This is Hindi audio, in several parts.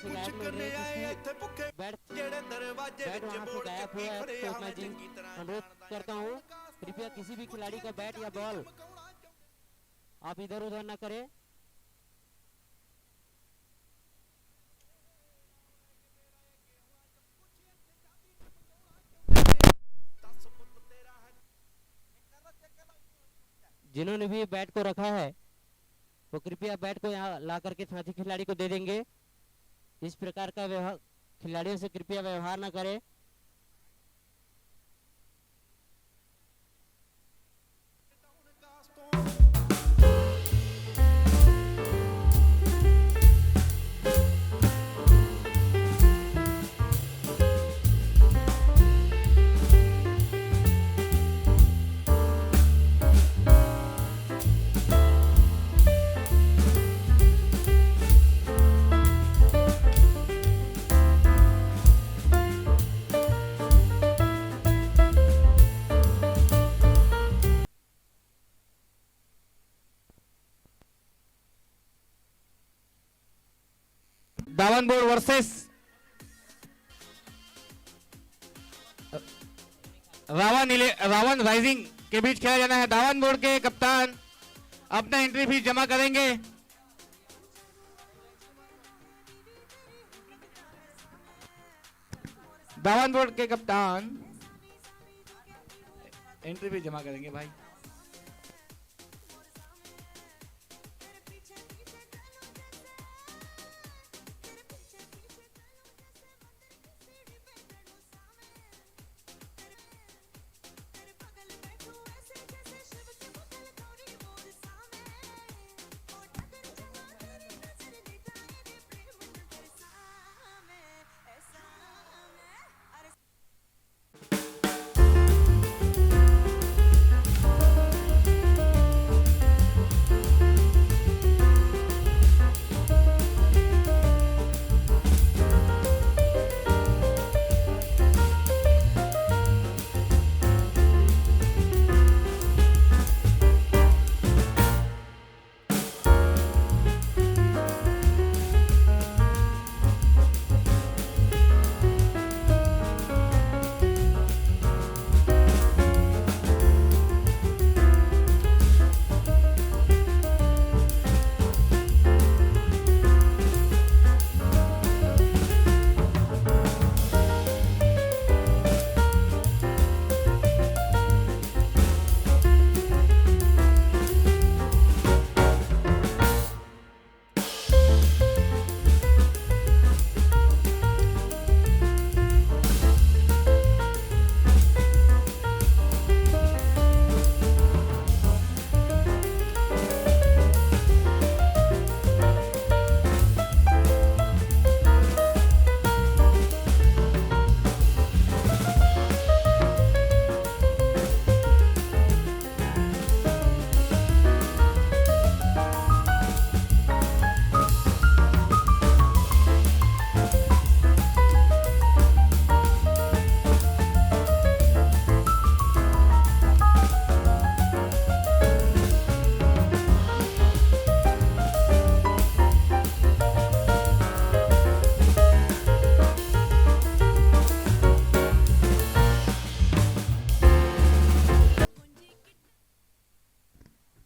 शिकायत मिल रही है कि बैट वहाँ से गायब हुआ है, तो मैं जी अनुरोध करता हूँ कृपया किसी भी खिलाड़ी का बैट या बॉल आप इधर उधर न करें। जिन्होंने भी बैट को रखा है वो कृपया बैट को यहाँ ला करके साथी खिलाड़ी को दे देंगे। इस प्रकार का व्यवहार खिलाड़ियों से कृपया व्यवहार न करें। दावन बोर्ड वर्सेस रावण राइजिंग के बीच खेला जाना है। दावन बोर्ड के कप्तान अपना एंट्री फीस जमा करेंगे। दावन बोर्ड के कप्तान एंट्री फीस जमा करेंगे भाई।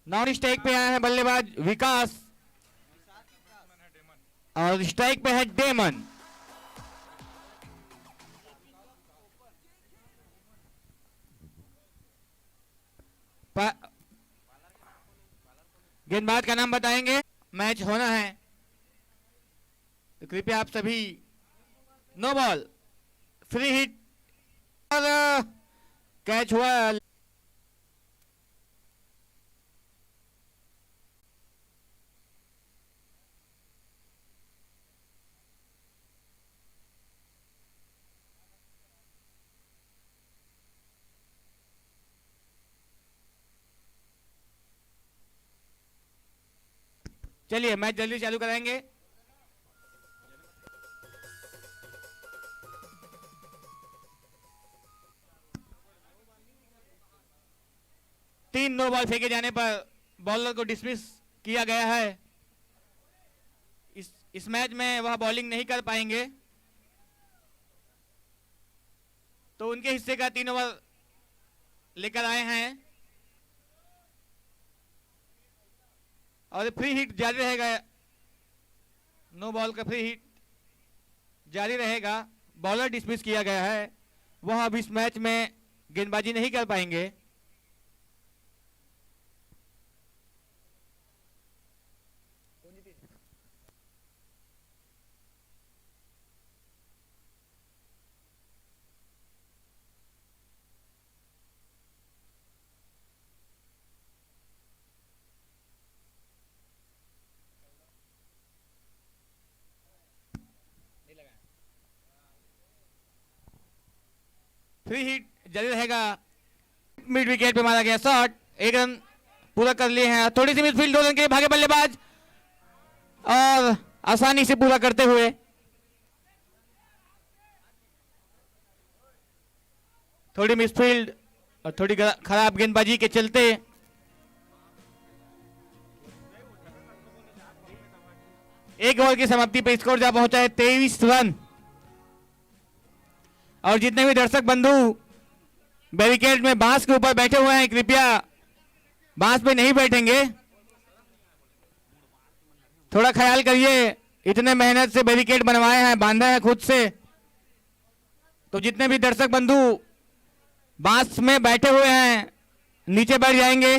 नॉन स्ट्राइक पे आया है बल्लेबाज विकास और स्ट्राइक पे है डेमन। गेंदबाज का नाम बताएंगे। मैच होना है तो कृपया आप सभी नो बॉल फ्री हिट और कैच हुआ। चलिए मैच जल्दी चालू कराएंगे। तीन नो बॉल फेंके जाने पर बॉलर को डिसमिस किया गया है। इस इस मैच में वह बॉलिंग नहीं कर पाएंगे, तो उनके हिस्से का 3 ओवर लेकर आए हैं और फ्री हिट जारी रहेगा। नो बॉल का फ्री हिट जारी रहेगा। बॉलर डिसमिस किया गया है, वह अब इस मैच में गेंदबाजी नहीं कर पाएंगे। फ्री हिट जारी रहेगा। मिड विकेट पे मारा गया शॉट, 1 रन पूरा कर लिए हैं। थोड़ी सी मिसफील्ड, 2 रन के लिए भागे बल्लेबाज और आसानी से पूरा करते हुए थोड़ी मिसफील्ड और थोड़ी खराब गेंदबाजी के चलते एक ओवर की समाप्ति पे स्कोर जा पहुंचा है 23 रन। और जितने भी दर्शक बंधु बैरिकेड में बांस के ऊपर बैठे हुए हैं, कृपया बांस पे नहीं बैठेंगे, थोड़ा ख्याल करिए। इतने मेहनत से बैरिकेड बनवाए हैं, बांधा है खुद से, तो जितने भी दर्शक बंधु बांस में बैठे हुए हैं नीचे बैठ जाएंगे।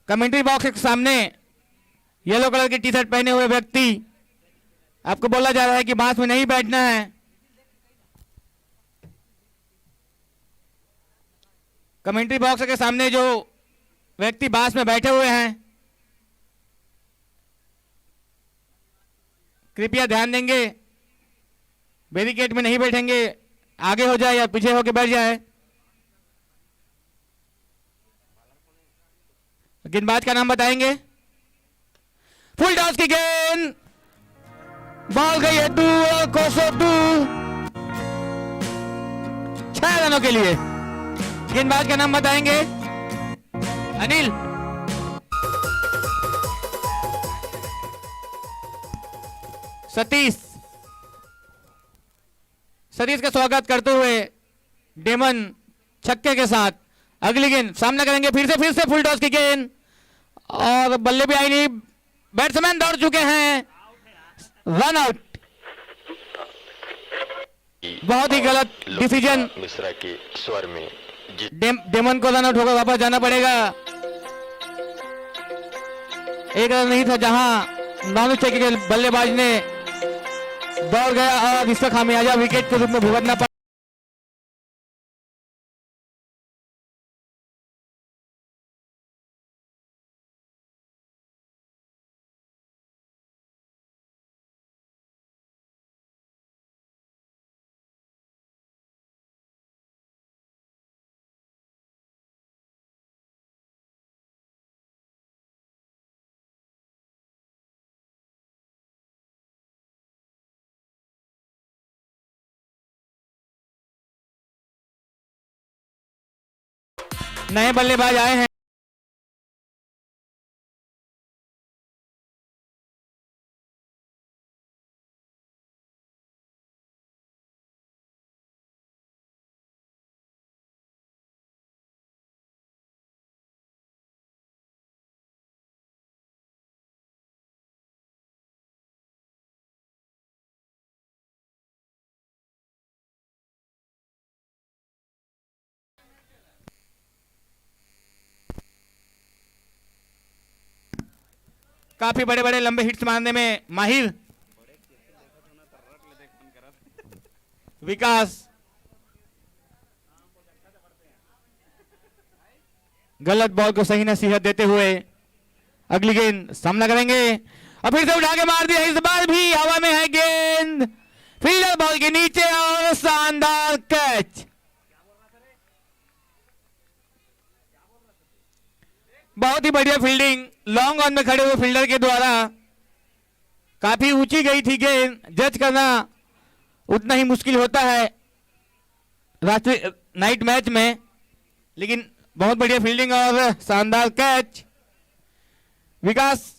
कमेंट्री बॉक्स के सामने येलो कलर की टी शर्ट पहने हुए व्यक्ति, आपको बोला जा रहा है कि बांस में नहीं बैठना है। कमेंट्री बॉक्स के सामने जो व्यक्ति बांस में बैठे हुए हैं, कृपया ध्यान देंगे, बैरिकेड में नहीं बैठेंगे, आगे हो जाए या पीछे होकर बैठ जाए। गेंदबाज का नाम बताएंगे। फुल टॉस की गेंद, बॉल गई है दूर और कोसों दूर, 6 रनों के लिए। गेंदबाज का नाम बताएंगे। अनिल। सतीश का स्वागत करते हुए डेमन छक्के के साथ अगली गेंद सामना करेंगे। फिर से फुल टॉस की गेंद और बल्ले भी आई नहीं, बैट्समैन दौड़ चुके हैं, रन आउट। बहुत ही गलत डिसीजन मिश्रा के स्वर में। डेमन को रन आउट होकर वापस जाना पड़ेगा। 1 रन नहीं था जहां नॉन चेक के बल्लेबाज ने दौड़ गया और इसका खामियाजा विकेट के रूप में भुगतना पड़ा। नए बल्लेबाज आए हैं। काफी बड़े बड़े लंबे हिट्स मारने में माहिर विकास। गलत बॉल को सही नसीहत देते हुए अगली गेंद सामना करेंगे और फिर से उठा के मार दिया। इस बार भी हवा में है गेंद, फील्डर बॉल के नीचे और शानदार कैच। बहुत ही बढ़िया फील्डिंग, लॉन्ग ऑन में खड़े हुए फील्डर के द्वारा। काफी ऊंची गई थी गेंद, जज करना उतना ही मुश्किल होता है राष्ट्रीय नाइट मैच में, लेकिन बहुत बढ़िया फील्डिंग और शानदार कैच। विकास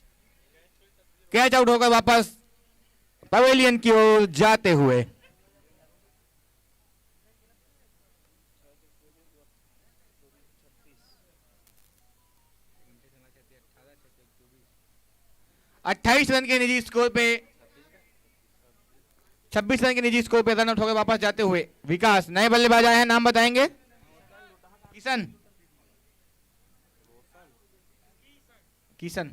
कैच आउट होकर वापस पवेलियन की ओर जाते हुए। अट्ठाईस रन के निजी स्कोर पे 26 रन के निजी स्कोर पे रन आउट होकर वापस जाते हुए विकास। नए बल्लेबाज आए हैं, नाम बताएंगे। किशन किशन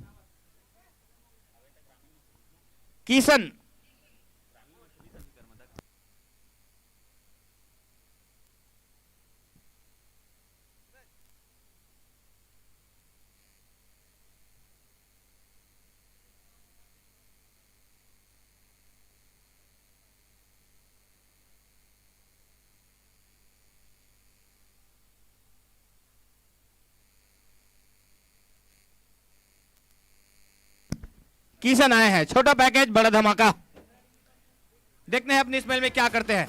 किशन किशन आए हैं। छोटा पैकेज बड़ा धमाका। देखते हैं अपनी स्मेल में क्या करते हैं।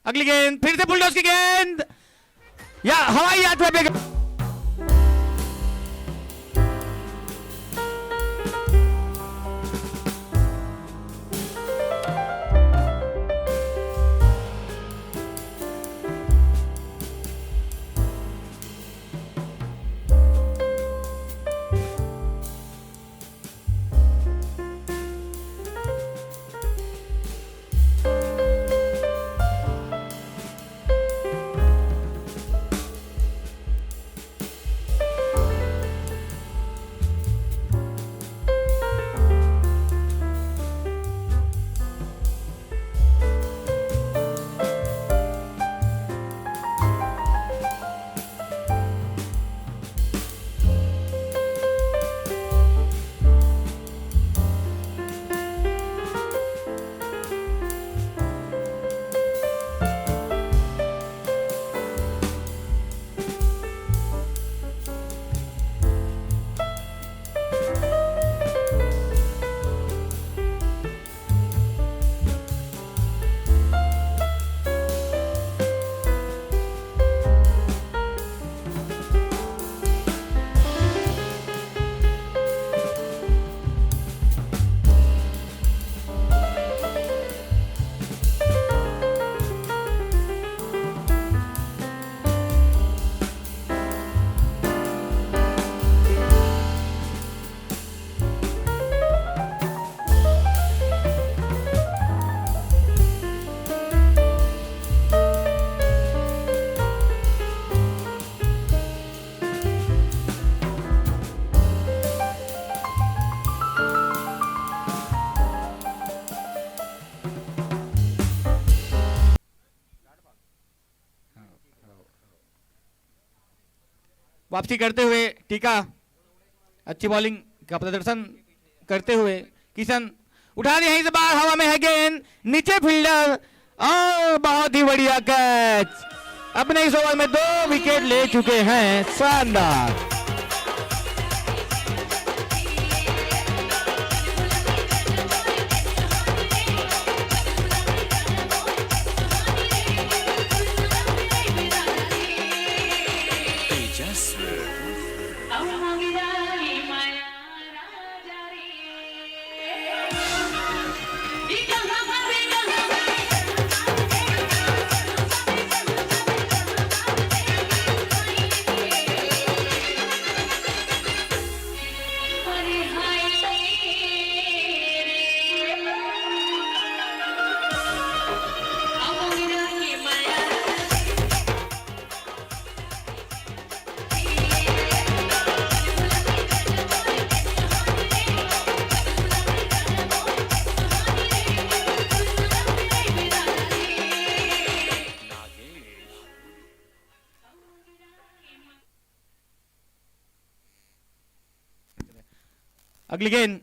अगली गेंद फिर से बुलडॉज की गेंद या हवाई यात्रा पे। वापसी करते हुए टीका अच्छी बॉलिंग का प्रदर्शन करते हुए किशन उठा दिया, यहीं से बाहर हवा में है गेंद, नीचे फील्डर और बहुत ही बढ़िया कैच। अपने इस ओवर में 2 विकेट ले चुके हैं, शानदार। अगली गेंद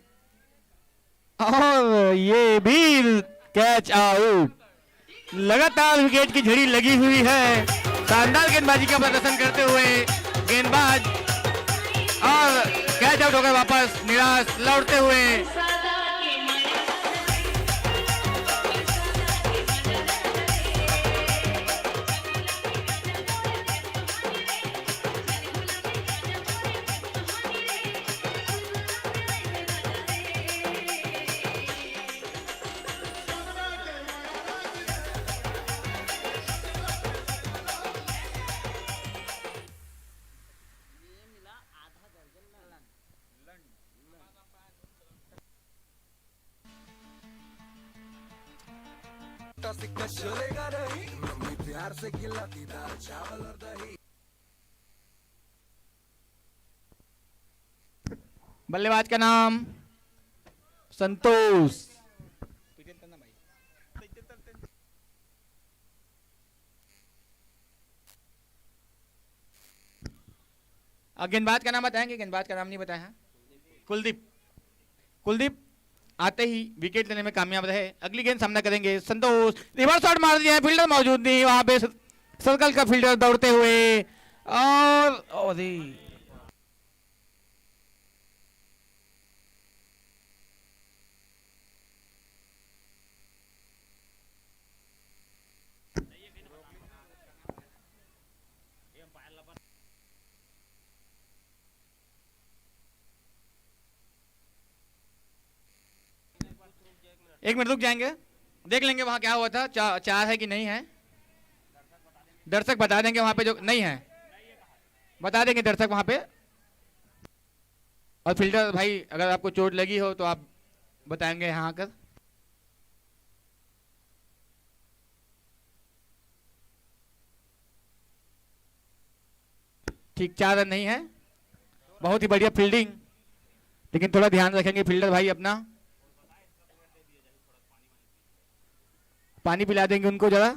और ये भी कैच आउट। लगातार विकेट की झड़ी लगी हुई है। शानदार गेंदबाजी का प्रदर्शन करते हुए गेंदबाज और कैच आउट होकर वापस निराश लौटते हुए। बल्लेबाज का नाम संतोष। गेंदबाज का नाम बताएंगे? गेंदबाज का नाम नहीं बताया। कुलदीप। कुलदीप आते ही विकेट लेने में कामयाब रहे। अगली गेंद सामना करेंगे संतोष। रिवर्स शॉट मार दिया है, फील्डर मौजूद नहीं वहां पे, सर्कल का फील्डर दौड़ते हुए और एक मिनट रुक जाएंगे, देख लेंगे वहां क्या हुआ था। चार है कि नहीं है, दर्शक बता देंगे वहां पे। जो नहीं है बता देंगे दर्शक वहां पे। और फील्डर भाई अगर आपको चोट लगी हो तो आप बताएंगे यहाँ आकर। ठीक, 4 रन नहीं है। बहुत ही बढ़िया फील्डिंग, लेकिन थोड़ा ध्यान रखेंगे फील्डर भाई अपना। पानी पिला देंगे उनको जरा।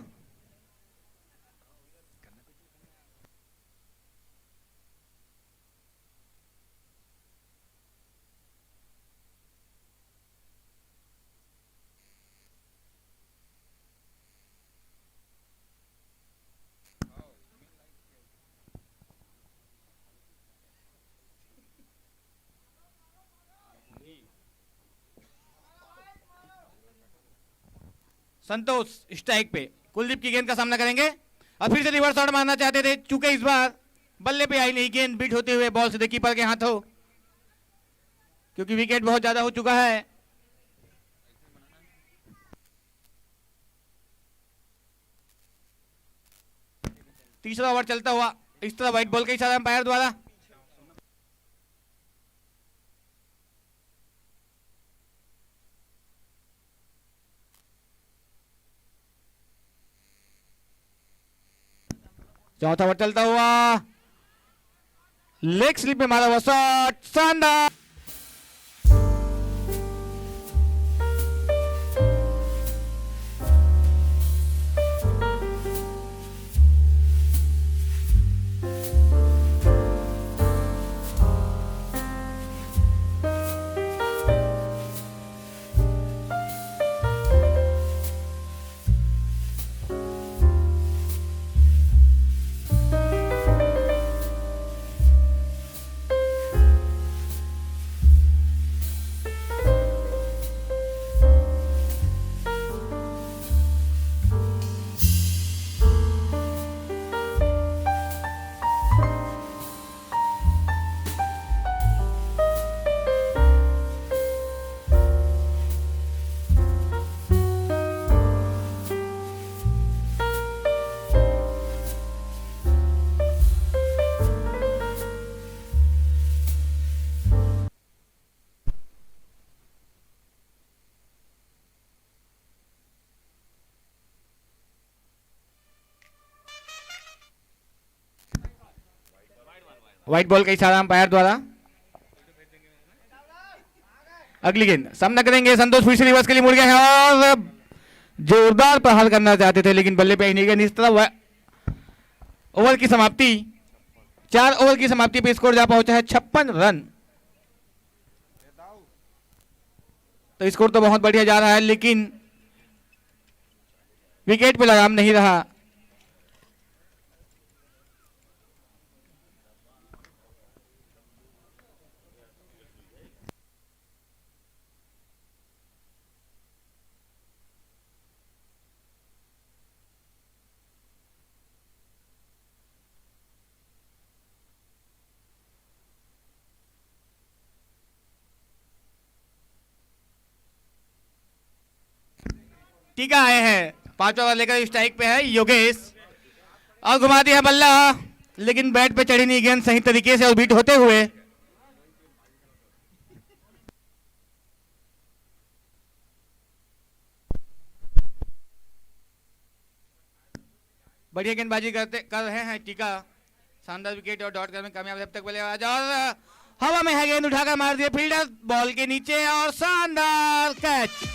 संतोष स्ट्राइक पे कुलदीप की गेंद का सामना करेंगे और फिर से रिवर्स शॉट मारना चाहते थे, चूंकि इस बार बल्ले पे आई नहीं गेंद, बीट होते हुए बॉल सीधे कीपर के हाथों, क्योंकि विकेट बहुत ज्यादा हो चुका है। तीसरा ओवर चलता हुआ इस तरह व्हाइट बॉल का इशारा अंपायर द्वारा। चौथा ओवर चलता हुआ, लेग स्लिप में मारा हुआ शॉट, शानदार। व्हाइट बॉल का इशारा अंपायर द्वारा। अगली गेंद सामना करेंगे संतोष, फिर से रिवर्स के लिए मुड़ गए हैं और जोरदार प्रहार करना चाहते थे, लेकिन बल्ले पे नहीं गए। इस तरह ओवर की समाप्ति, 4 ओवर की समाप्ति पे स्कोर जा पहुंचा है 56 रन। तो स्कोर तो बहुत बढ़िया जा रहा है, लेकिन विकेट पे लगाम नहीं रहा। टीका आए हैं, 5वां ओवर लेकर स्ट्राइक पे है योगेश और घुमा दिया बल्ला, लेकिन बैट पे चढ़ी नहीं गेंद सही तरीके से और बीट होते हुए। बढ़िया गेंदबाजी कर रहे हैं टीका। शानदार विकेट और डॉट करने में कामयाब है अब तक बल्लेबाज, और हवा में है गेंद, उठाकर मार दिया फील्डर बॉल के नीचे और शानदार कैच।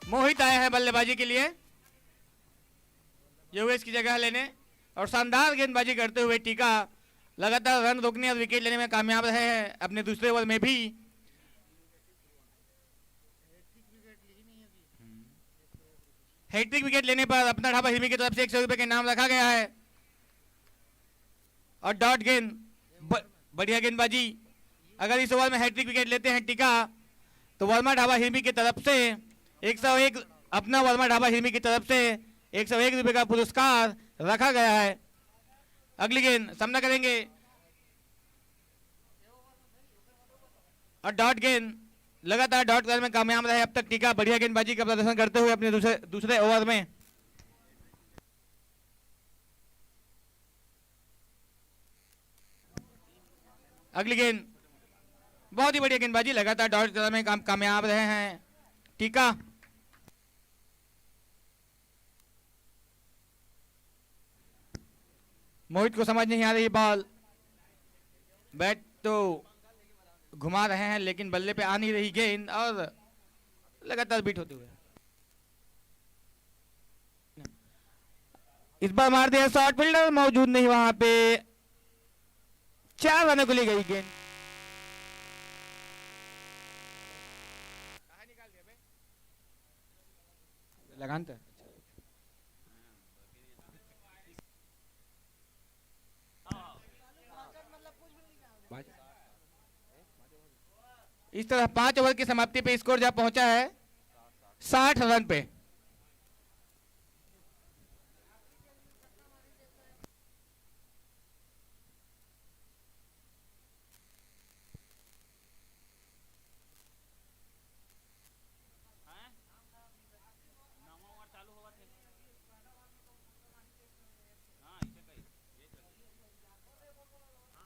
मोहित आए हैं बल्लेबाजी के लिए योगेश की जगह लेने, और शानदार गेंदबाजी करते हुए टीका लगातार रन रोकने और विकेट लेने में कामयाब रहे हैं अपने दूसरे ओवर में भी। हैट्रिक विकेट लेने पर अपना ढाबा हिमी की तरफ से 100 रुपए का इनाम रखा गया है। और डॉट गेंद, बढ़िया गेंदबाजी। अगर इस ओवर में हैट्रिक विकेट लेते हैं टीका तो वर्मा ढाबा हिमी की तरफ से 101, अपना वर्मा ढाबा हिमी की तरफ से 101 रुपए का पुरस्कार रखा गया है। अगली गेंद सामना करेंगे और डॉट गेंद, लगातार डॉट करने में कामयाब रहे अब तक टीका, बढ़िया गेंदबाजी का प्रदर्शन करते हुए अपने दूसरे ओवर में। अगली गेंद, बहुत ही बढ़िया गेंदबाजी, लगातार डॉट करने में कामयाब रहे हैं टीका। मोहित को समझ नहीं आ रही बॉल, बैट तो घुमा रहे हैं लेकिन बल्ले पे आ नहीं रही गेंद और लगातार बीट होते हुए इस बार मार दिया शॉर्ट, फील्डर मौजूद नहीं वहां पे, 4 रनों को ली गई गेंद। लगान था इस तरह 5 ओवर की समाप्ति पे स्कोर जा पहुंचा है 60 रन पे।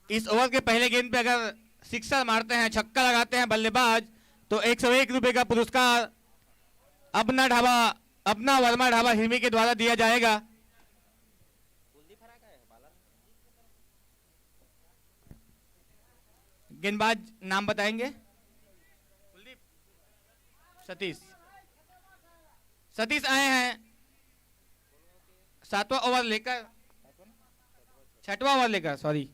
इस ओवर के पहले गेंद पे अगर सिक्सर मारते हैं, छक्का लगाते हैं बल्लेबाज, तो 101 रुपए का पुरस्कार अपना वर्मा ढाबा हिमी के द्वारा दिया जाएगा। गेंदबाज नाम बताएंगे? सतीश आए हैं 7वां ओवर लेकर, 6वां ओवर लेकर, सॉरी।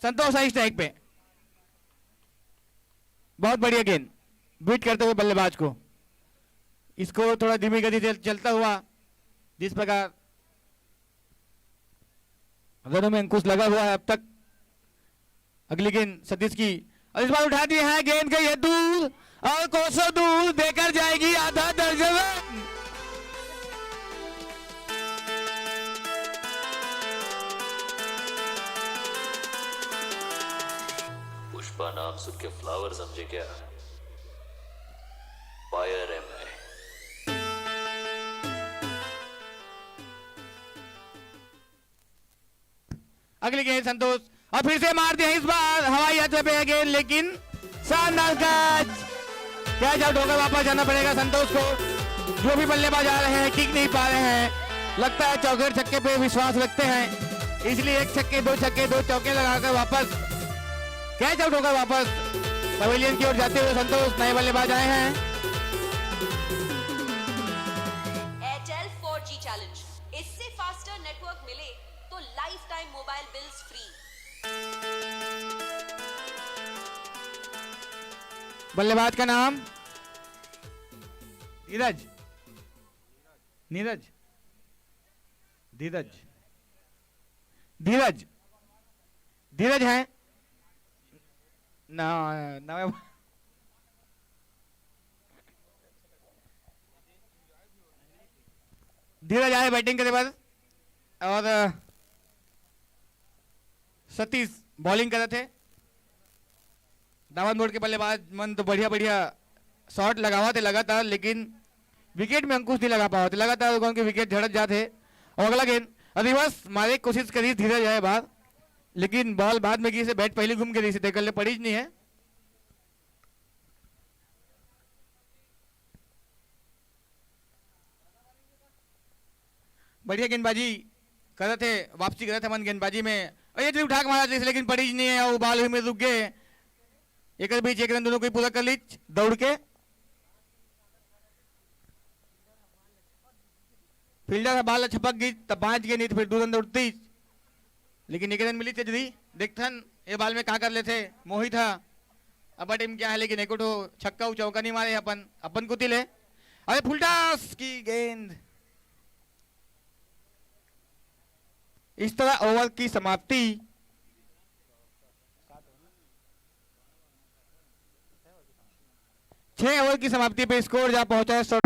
संतोष आई स्ट्राइक पे, बहुत बढ़िया गेंद, बीट करते हुए बल्लेबाज को, इसको थोड़ा धीमी गति से चलता हुआ, जिस प्रकार रनों में अंकुश लगा हुआ है अब तक। अगली गेंद सतीश की, और इस बार उठा दी है गेंद, गई है दूर और कोसों दूर, देकर जाएगी आधा दर्जन रन। पुष्पा नाम सुन के फ्लावर समझे क्या? फायर है मैं। अगली गेंद संतोष, और फिर से मार दिया, इस बार हवाई यात्रा पे गेंद, लेकिन शानदार कैच। कैच आउट होकर वापस जाना पड़ेगा संतोष को। जो भी बल्लेबाज आ रहे हैं किक नहीं पा रहे हैं, लगता है चौके छक्के पे विश्वास रखते हैं, इसलिए 1 छक्के 2 छक्के 2 चौके लगाकर वापस कैच आउट होकर वापस पवेलियन की ओर जाते हुए संतोष। नए बल्लेबाज आए हैं। एयरटेल 4G चैलेंज, इससे फास्टर नेटवर्क मिले तो life time mobile bills free. बल्लेबाज का नाम धीरज, नीरज, धीरज, धीरज, धीरज है ना, धीरज आए बैटिंग करने बाद और सतीश बॉलिंग कर रहे थे। दावन बोर्ड के बल्लेबाज मन तो बढ़िया बढ़िया शॉट लगावा थे लगातार, लेकिन विकेट में अंकुश नहीं लगा पाते, लगातार लोगों के विकेट झड़क जाते। और अगला गेंद रिवर्स मारे कोशिश करी, धीरज आए बाहर, लेकिन बॉल बाद में की से बैट पहले घूम के रही से कर पड़ी नहीं है। बढ़िया गेंदबाजी कर रहे थे, वापसी कर रहे थे मन गेंदबाजी में, और ये उठा के मारा जैसे, लेकिन पड़ी नहीं है और बॉल में रुक गए। एक बीच एक रन दोनों को पूरा कर ली दौड़ के। फील्डर का बाल छपक गई तब 5 गए, नहीं तो फिर 2 रन दौड़ती, लेकिन 1 रन मिली थी। जल्दी देखथन ये बाल में क्या कर लेते, मोहित था अब टीम क्या है, लेकिन एक छक्का चौका नहीं मारे अपन को तिले। अरे फुलटास की गेंद, इस तरह ओवर की समाप्ति। छह ओवर की समाप्ति पे स्कोर जहां पहुंचा है 100।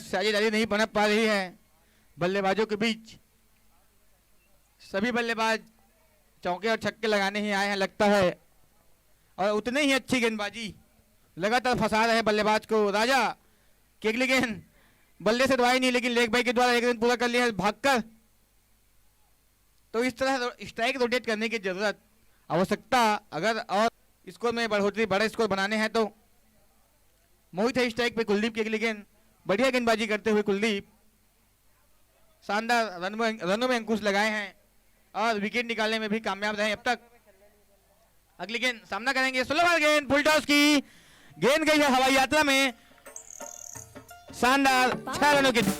साझेदारी नहीं बन पा रही है बल्लेबाजों के बीच। सभी बल्लेबाज चौके और छक्के लगाने ही आए हैं लगता है, और उतने ही अच्छी गेंदबाजी लगातार फंसा रहे बल्लेबाज को। राजा की अगली गेंद बल्ले से दवाई नहीं, लेकिन लेग बाई के द्वारा 1 रन पूरा कर लिया भागकर। तो इस तरह स्ट्राइक रोटेट करने की जरूरत आवश्यकता अगर और स्कोर में बढ़ोतरी बड़ा स्कोर बनाने हैं तो। मोहित है स्ट्राइक पे, कुलदीप की अगली गेंद, बढ़िया गेंदबाजी करते हुए कुलदीप शानदार रनों में अंकुश लगाए हैं और विकेट निकालने में भी कामयाब रहे अब तक। अगली गेंद सामना करेंगे, स्लो गेंद फुल टॉस की गेंद गई है हवाई यात्रा में, शानदार 6 रनों की।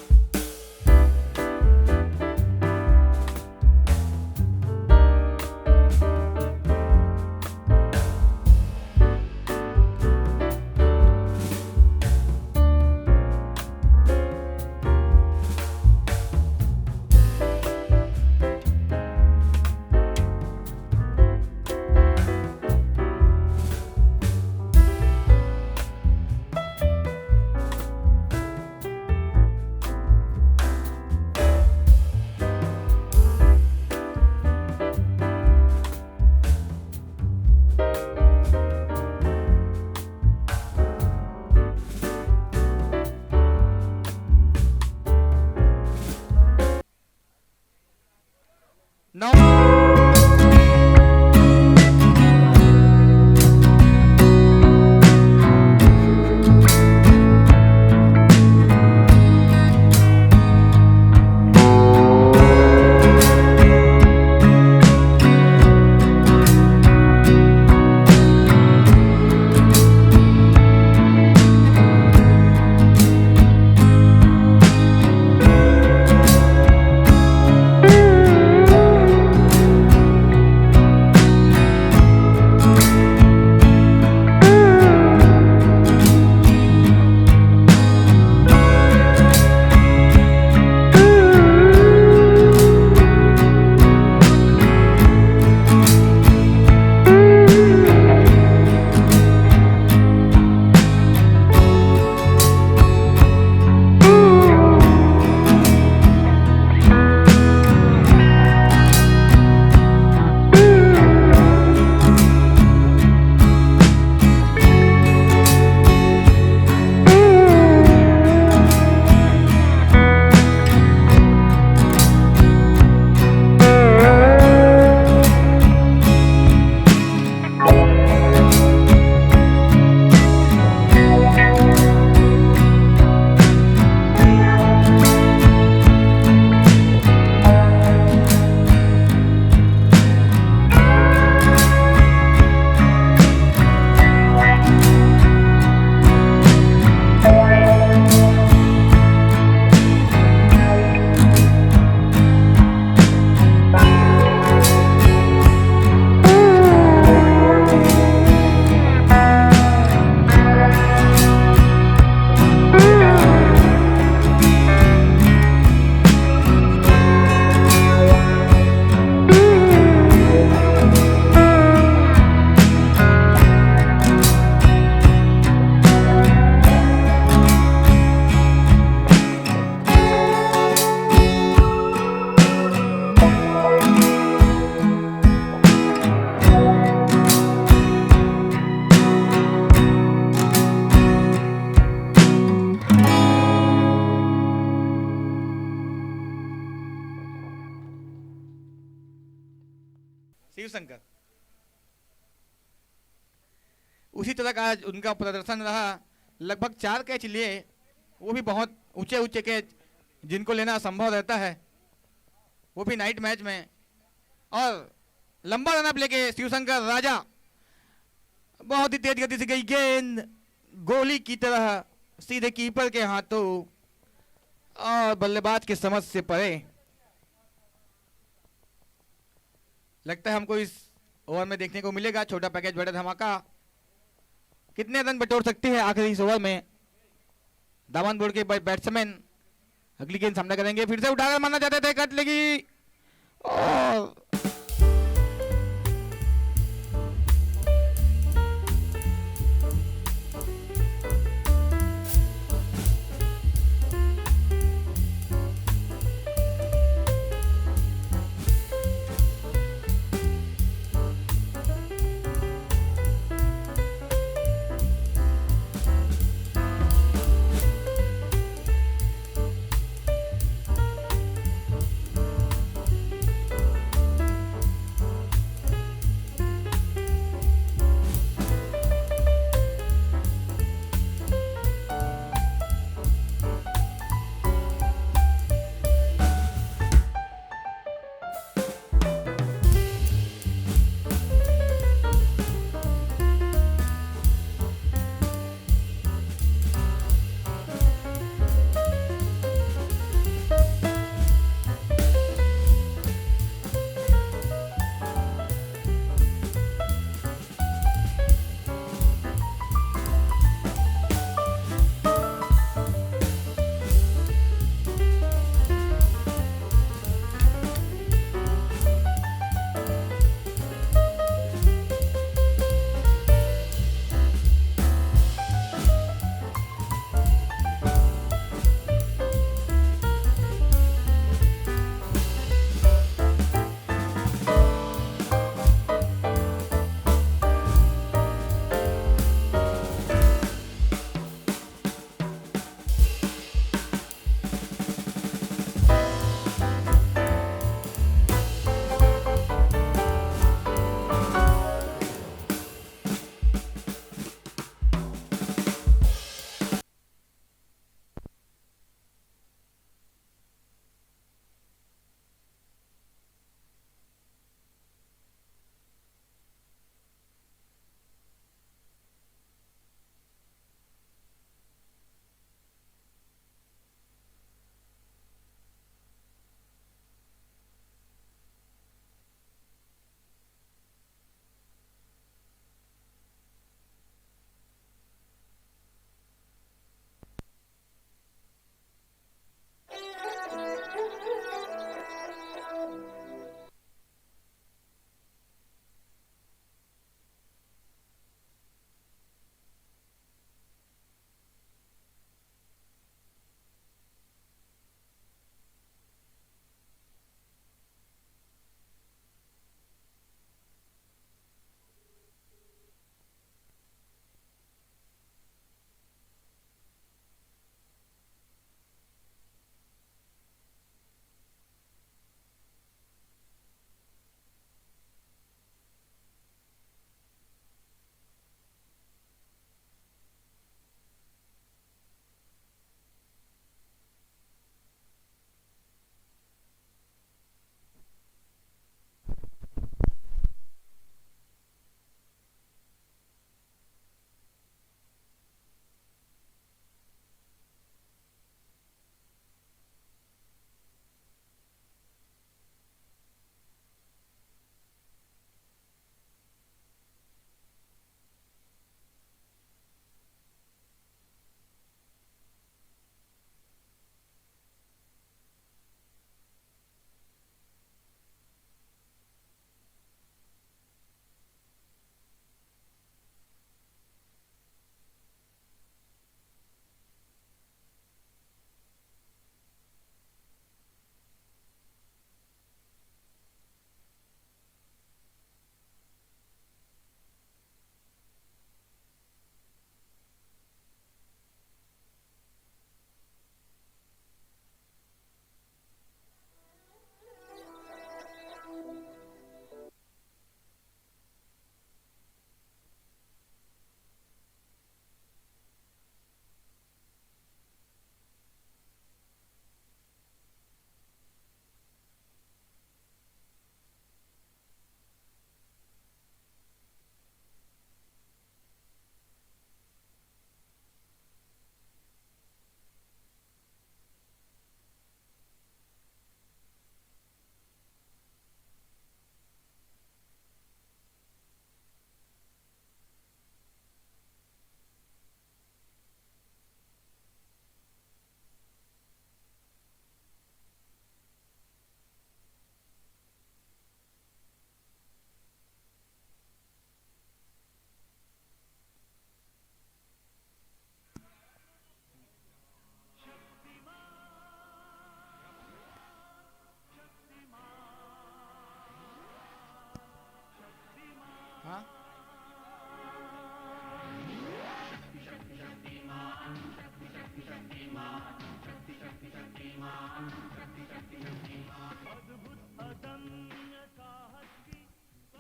शिवशंकर। उसी तरह का आज उनका प्रदर्शन रहा, लगभग 4 कैच लिए, वो भी बहुत ऊंचे ऊंचे कैच जिनको लेना असंभव रहता है, वो भी नाइट मैच में। और लंबा रनअप लेके शिवशंकर राजा, बहुत ही तेज गति से गई गेंद गोली की तरह सीधे कीपर के हाथों और बल्लेबाज के समझ से परे। लगता है हमको इस ओवर में देखने को मिलेगा छोटा पैकेज बड़ा धमाका। कितने रन बटोर सकती है आखिरी इस ओवर में दामन बोर्ड के बैट्समैन। अगली गेंद सामना करेंगे, फिर से उठाकर मारना चाहते थे, कट लगी और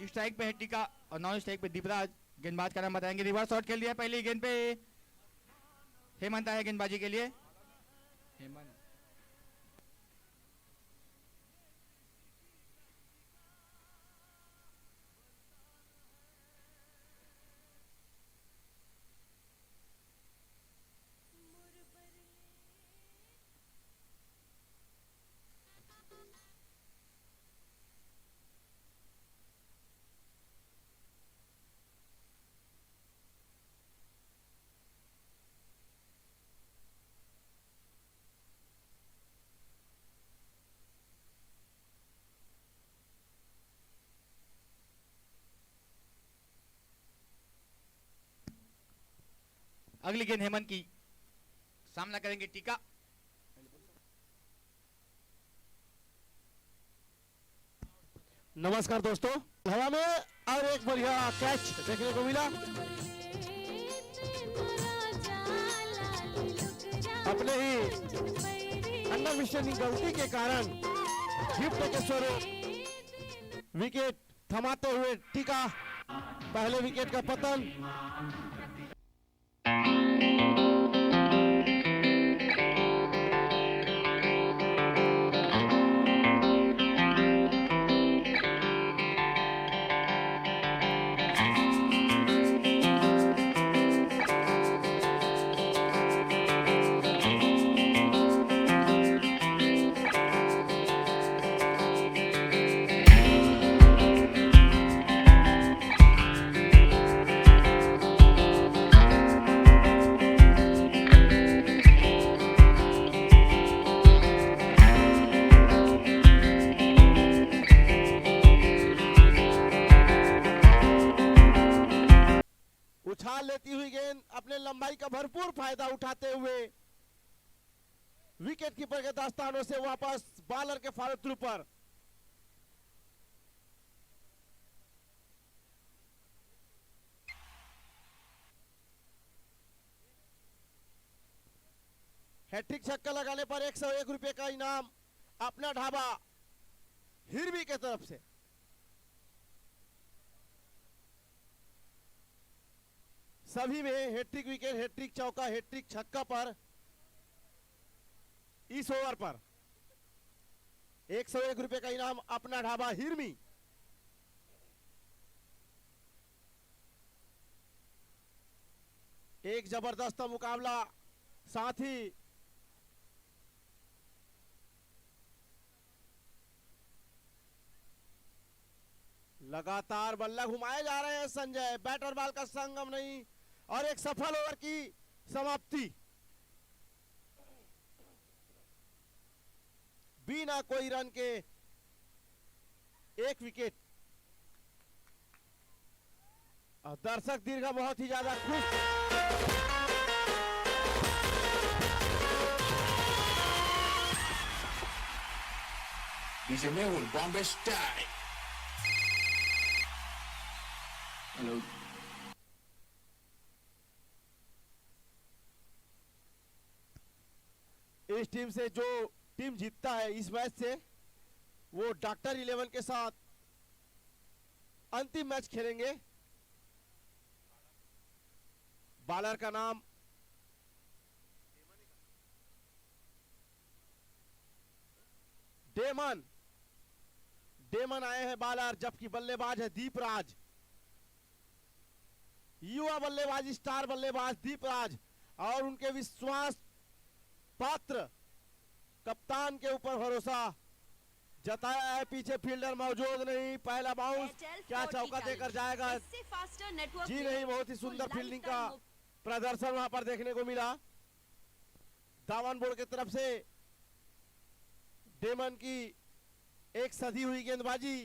स्ट्राइक पे है टीका और नॉन स्ट्राइक पे दीपराज। गेंदबाज का नाम बताएंगे। रिवर्स शॉट खेल दिया पहली गेंद पे। हेमंत है गेंदबाजी के लिए। हेमंत अगली गेंद हेमंत की। सामना करेंगे टीका। नमस्कार दोस्तों, हवा में और एक बढ़िया कैच देखने को मिला। अपने ही अंडर मिशन गलती के कारण गिफ्ट के स्वरूप विकेट थमाते हुए टीका। पहले विकेट का पतन। उछाल लेती हुई गेंद अपने लंबाई का भरपूर फायदा उठाते हुए विकेट कीपर के दस्तानों से वापस बॉलर के फॉलो थ्रू पर। हैट्रिक छक्का लगाने पर 101 रुपए का इनाम अपना ढाबा हिरवी के तरफ से। सभी में हैट्रिक विकेट, हैट्रिक चौका, हैट्रिक छक्का पर इस ओवर पर 101 रुपए का इनाम अपना ढाबा हिरमी। एक जबरदस्त मुकाबला, साथ ही लगातार बल्ला घुमाए जा रहे हैं संजय। बैट और बॉल का संगम नहीं और एक सफल ओवर की समाप्ति बिना कोई रन के। एक विकेट। और दर्शक दीर्घा बहुत ही ज्यादा खुश। DJ Melvin, Bombay Style. Hello. इस टीम से जो टीम जीतता है इस मैच से, वो डॉक्टर 11 के साथ अंतिम मैच खेलेंगे। बॉलर का नाम डेमन। डेमन आए हैं बॉलर, जबकि बल्लेबाज है दीपराज। युवा बल्लेबाज, स्टार बल्लेबाज दीपराज और उनके विश्वास पात्र कप्तान के ऊपर भरोसा जताया है। पीछे फील्डर मौजूद नहीं। पहला बाउंस क्या चौका देकर जाएगा? जी नहीं, बहुत ही सुंदर फील्डिंग का प्रदर्शन वहां पर देखने को मिला। दामन बोर्ड की तरफ से डेमन की एक सधी हुई गेंदबाजी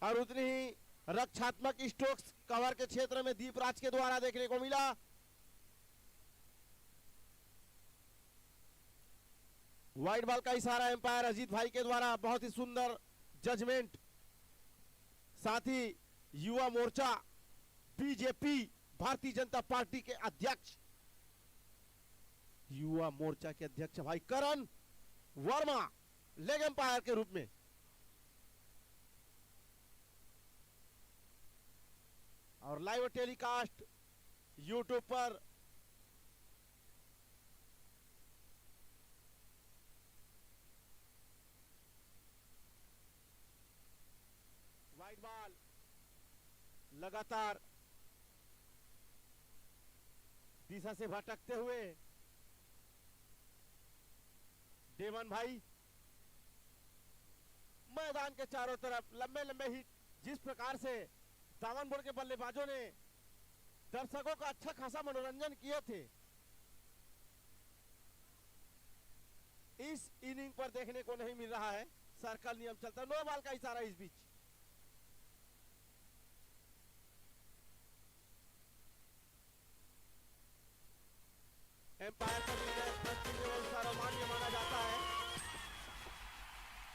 और उतनी ही रक्षात्मक स्ट्रोक्स कवर के क्षेत्र में दीपराज के द्वारा देखने को मिला। वाइड बॉल का इशारा एम्पायर अजीत भाई के द्वारा, बहुत ही सुंदर जजमेंट। साथ ही युवा मोर्चा बीजेपी भारतीय जनता पार्टी के अध्यक्ष, युवा मोर्चा के अध्यक्ष भाई करण वर्मा लेग एम्पायर के रूप में। और लाइव टेलीकास्ट यूट्यूब पर वाइड बॉल लगातार दिशा से भटकते हुए देवन भाई मैदान के चारों तरफ लंबे लंबे हिट, जिस प्रकार से दामनपुर के बल्लेबाजों ने दर्शकों का अच्छा खासा मनोरंजन किए थे, इस इनिंग पर देखने को नहीं मिल रहा है। सर्कल नियम चलता, नो बॉल का इशारा इस बीच। एम्पायर का निर्णय सर्वमान्य माना जाता है।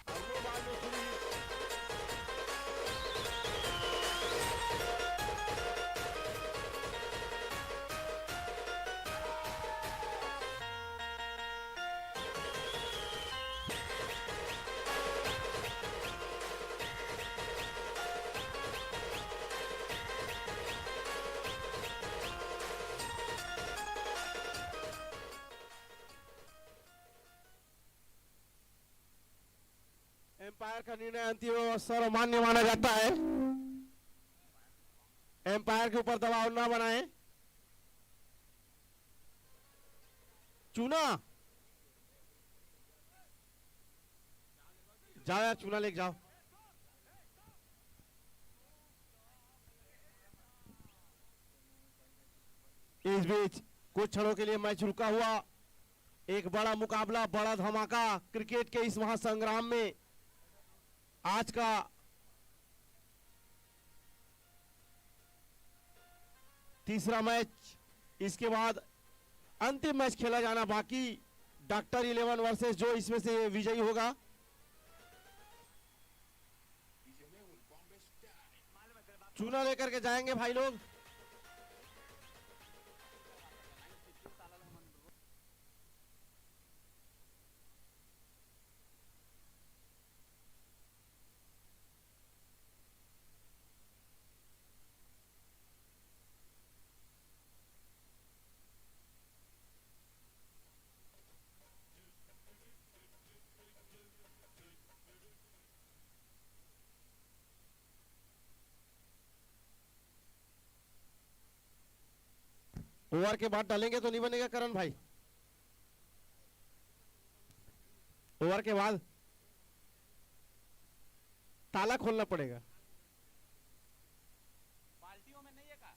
और नो बॉल में शुरू एम्पायर का निर्णय अंतिम और सर्वमान्य माना जाता है। एम्पायर के ऊपर दबाव ना बनाएं। चूना जाओ यार, चूना लेके जाओ। इस बीच कुछ क्षणों के लिए मैच रुका हुआ। एक बड़ा मुकाबला, बड़ा धमाका क्रिकेट के इस महासंग्राम में आज का तीसरा मैच, इसके बाद अंतिम मैच खेला जाना बाकी। डॉक्टर 11 वर्सेस जो इसमें से विजयी होगा। चूना लेकर के जाएंगे भाई लोग। ओवर के बाद डालेंगे तो नहीं बनेगा करण भाई। ओवर के बाद ताला खोलना पड़ेगा। बाल्टियों में नहीं है का?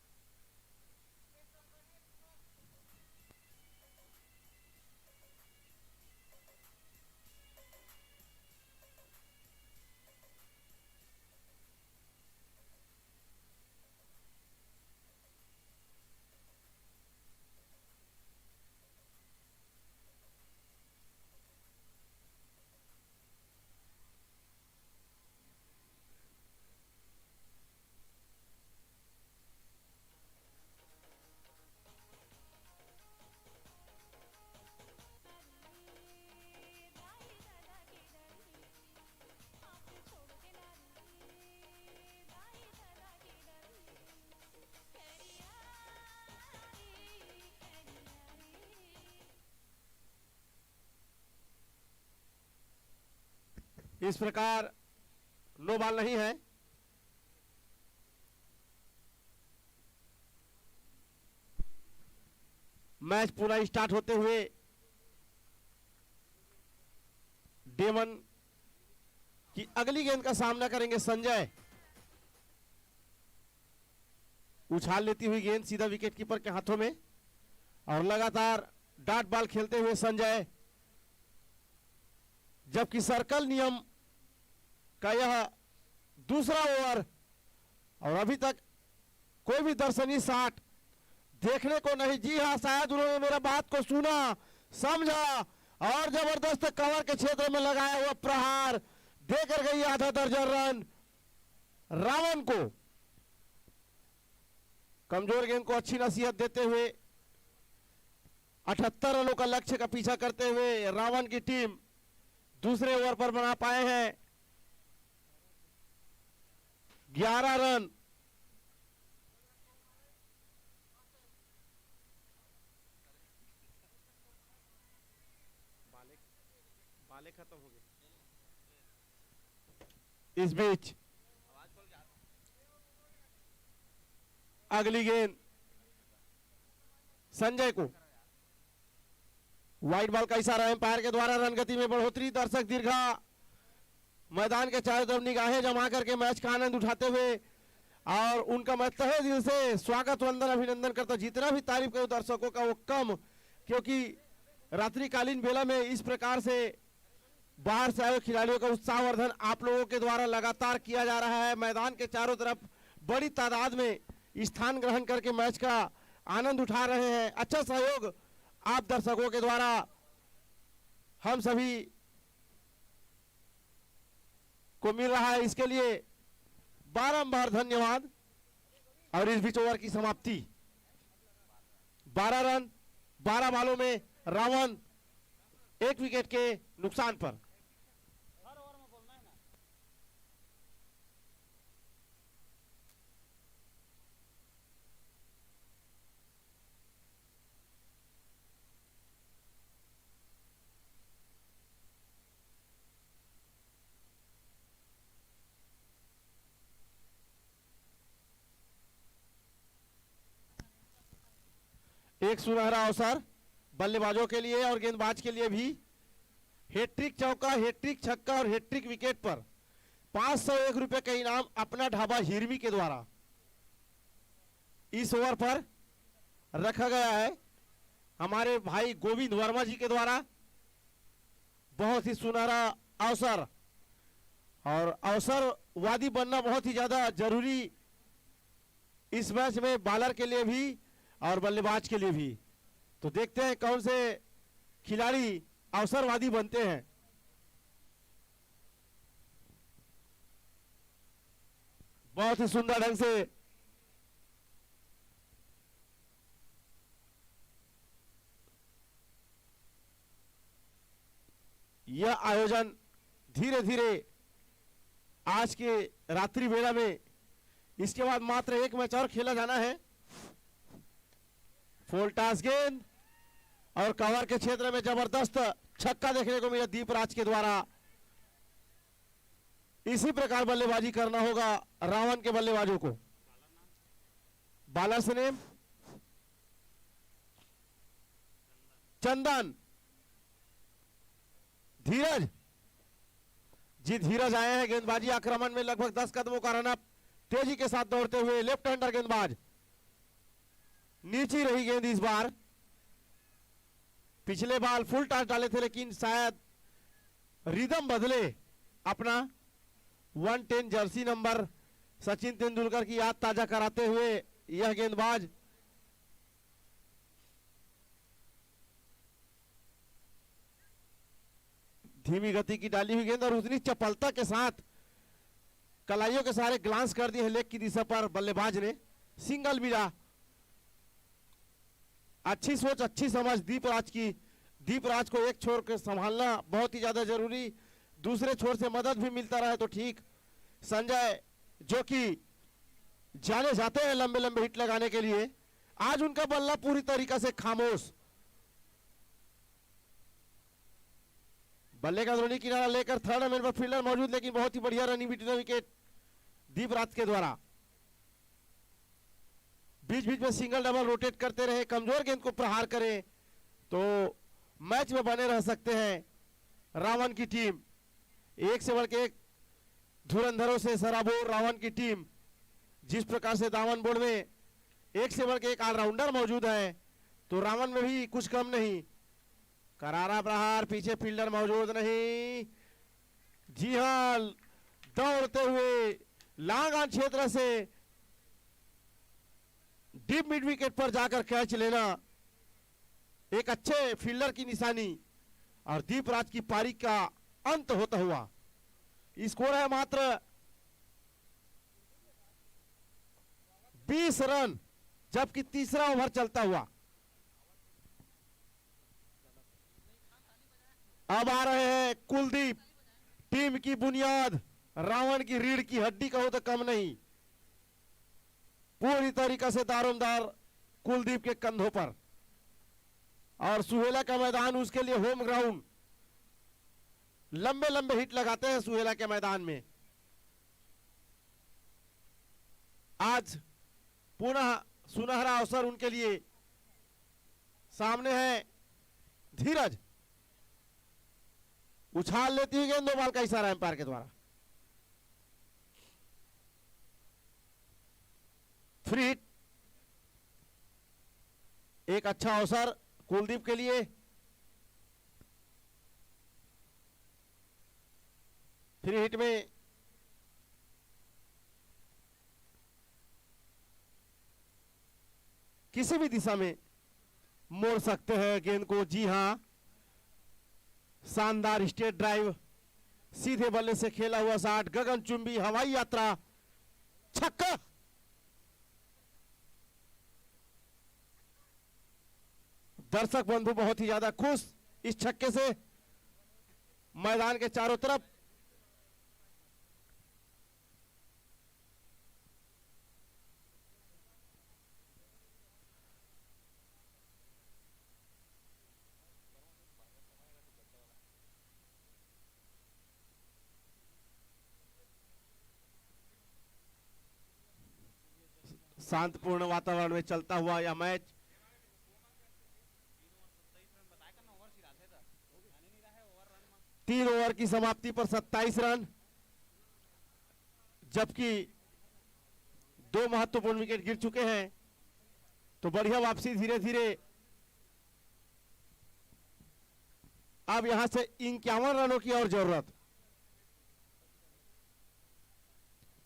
इस प्रकार नो बॉल नहीं है। मैच पूरा स्टार्ट होते हुए डेवन की अगली गेंद का सामना करेंगे संजय। उछाल लेती हुई गेंद सीधा विकेट कीपर के हाथों में और लगातार डॉट बॉल खेलते हुए संजय। जबकि सर्कल नियम का यह दूसरा ओवर और अभी तक कोई भी दर्शनीय शॉट देखने को नहीं। जी हां, शायद उन्होंने मेरा बात को सुना, समझा और जबरदस्त कवर के क्षेत्र में लगाया हुआ प्रहार देकर गई आधा दर्जन रन रावण को। कमजोर गेंद को अच्छी नसीहत देते हुए 78 रनों का लक्ष्य का पीछा करते हुए रावण की टीम दूसरे ओवर पर बना पाए हैं 11 रन। बाले खत्म हो गए। इस बीच अगली गेंद संजय को, व्हाइट बॉल का इशारा एम्पायर के द्वारा रन गति में बढ़ोतरी। दर्शक दीर्घा मैदान के चारों तरफ निगाहें जमा करके मैच का आनंद उठाते हुए और उनका मैं तहे दिल से स्वागत वंदन अभिनंदन करता हूं। जितना भी तारीफ करूं दर्शकों का वो कम, क्योंकि रात्रिकालीन बेला में इस प्रकार से बाहर से आए खिलाड़ियों का उत्साहवर्धन आप लोगों के द्वारा लगातार किया जा रहा है। मैदान के चारों तरफ बड़ी तादाद में स्थान ग्रहण करके मैच का आनंद उठा रहे हैं। अच्छा सहयोग आप दर्शकों के द्वारा हम सभी को मिल रहा है, इसके लिए बारंबार धन्यवाद। और इस बीच ओवर की समाप्ति 12 रन 12 बॉलों में रावण 1 विकेट के नुकसान पर। एक सुनहरा अवसर बल्लेबाजों के लिए और गेंदबाज के लिए भी। हैट्रिक चौका, हैट्रिक छक्का और हैट्रिक विकेट पर 501 रुपए का इनाम अपना ढाबा हिरवी के द्वारा इस ओवर पर रखा गया है हमारे भाई गोविंद वर्मा जी के द्वारा। बहुत ही सुनहरा अवसर और अवसरवादी बनना बहुत ही ज्यादा जरूरी इस मैच में, बॉलर के लिए भी और बल्लेबाज के लिए भी। तो देखते हैं कौन से खिलाड़ी अवसरवादी बनते हैं। बहुत ही सुंदर ढंग से यह आयोजन धीरे धीरे आज के रात्रि बेला में, इसके बाद मात्र एक मैच और खेला जाना है। फुल टॉस गेंद और कवर के क्षेत्र में जबरदस्त छक्का देखने को मिला दीपराज के द्वारा। इसी प्रकार बल्लेबाजी करना होगा रावण के बल्लेबाजों को। बॉलर्स नेम चंदन, धीरज जी, धीरज आए हैं गेंदबाजी आक्रमण में लगभग 10 कदमों का रनअप तेजी के साथ दौड़ते हुए। लेफ्ट हैंडर गेंदबाज, नीचे रही गेंद इस बार। पिछले बार फुल टॉस डाले थे लेकिन शायद रिदम बदले अपना 110 जर्सी नंबर सचिन तेंदुलकर की याद ताजा कराते हुए यह गेंदबाज धीमी गति की डाली हुई गेंद और उतनी चपलता के साथ कलाइयों के सारे ग्लांस कर दिए लेग की दिशा पर बल्लेबाज ने। सिंगल मिला। अच्छी सोच, अच्छी समझ दीपराज की। दीपराज को एक छोर के संभालना बहुत ही ज्यादा जरूरी, दूसरे छोर से मदद भी मिलता रहे तो ठीक। संजय जो कि जाने जाते हैं लंबे लंबे हिट लगाने के लिए, आज उनका बल्ला पूरी तरीका से खामोश। बल्ले का अंदरूनी किनारा लेकर थर्ड नंबर पर फील्डर मौजूद, लेकिन बहुत ही बढ़िया रनिंग बिटवीन विकेट दीपराज के द्वारा। बीच बीच में सिंगल डबल रोटेट करते रहे, कमजोर गेंद को प्रहार करें तो मैच में बने रह सकते हैं रावण की टीम। एक से बढ़ के एक धुरंधरों से सराबोर रावण की टीम। जिस प्रकार से दामन बोर्ड में एक से बढ़ के एक ऑलराउंडर मौजूद है तो रावण में भी कुछ कम नहीं। करारा प्रहार, पीछे फील्डर मौजूद नहीं। जी हां, दौड़ते हुए लांगान क्षेत्र से डीप मिड विकेट पर जाकर कैच लेना एक अच्छे फील्डर की निशानी और दीपराज की पारी का अंत होता हुआ। स्कोर है मात्र 20 रन, जबकि तीसरा ओवर चलता हुआ। अब आ रहे हैं कुलदीप, टीम की बुनियाद, रावण की रीढ़ की हड्डी कहो तो कम नहीं। पूरी तरीके से दारोमदार कुलदीप के कंधों पर, और सुहेला का मैदान उसके लिए होम ग्राउंड। लंबे लंबे हिट लगाते हैं सुहेला के मैदान में। आज पुनः सुनहरा अवसर उनके लिए। सामने है धीरज, उछाल लेती हुई गेंद, 2 बॉल का इशारा एम्पायर के द्वारा। फ्री हिट, एक अच्छा अवसर कुलदीप के लिए। फ्री हिट में किसी भी दिशा में मोड़ सकते हैं गेंद को। जी हां, शानदार स्ट्रेट ड्राइव, सीधे बल्ले से खेला हुआ शॉट, गगनचुंबी हवाई यात्रा, छक्का। दर्शक बंधु बहुत ही ज्यादा खुश इस छक्के से। मैदान के चारों तरफ शांतपूर्ण वातावरण में चलता हुआ यह मैच। तीन ओवर की समाप्ति पर 27 रन, जबकि 2 महत्वपूर्ण विकेट गिर चुके हैं। तो बढ़िया वापसी धीरे धीरे। अब यहां से 51 रनों की और जरूरत,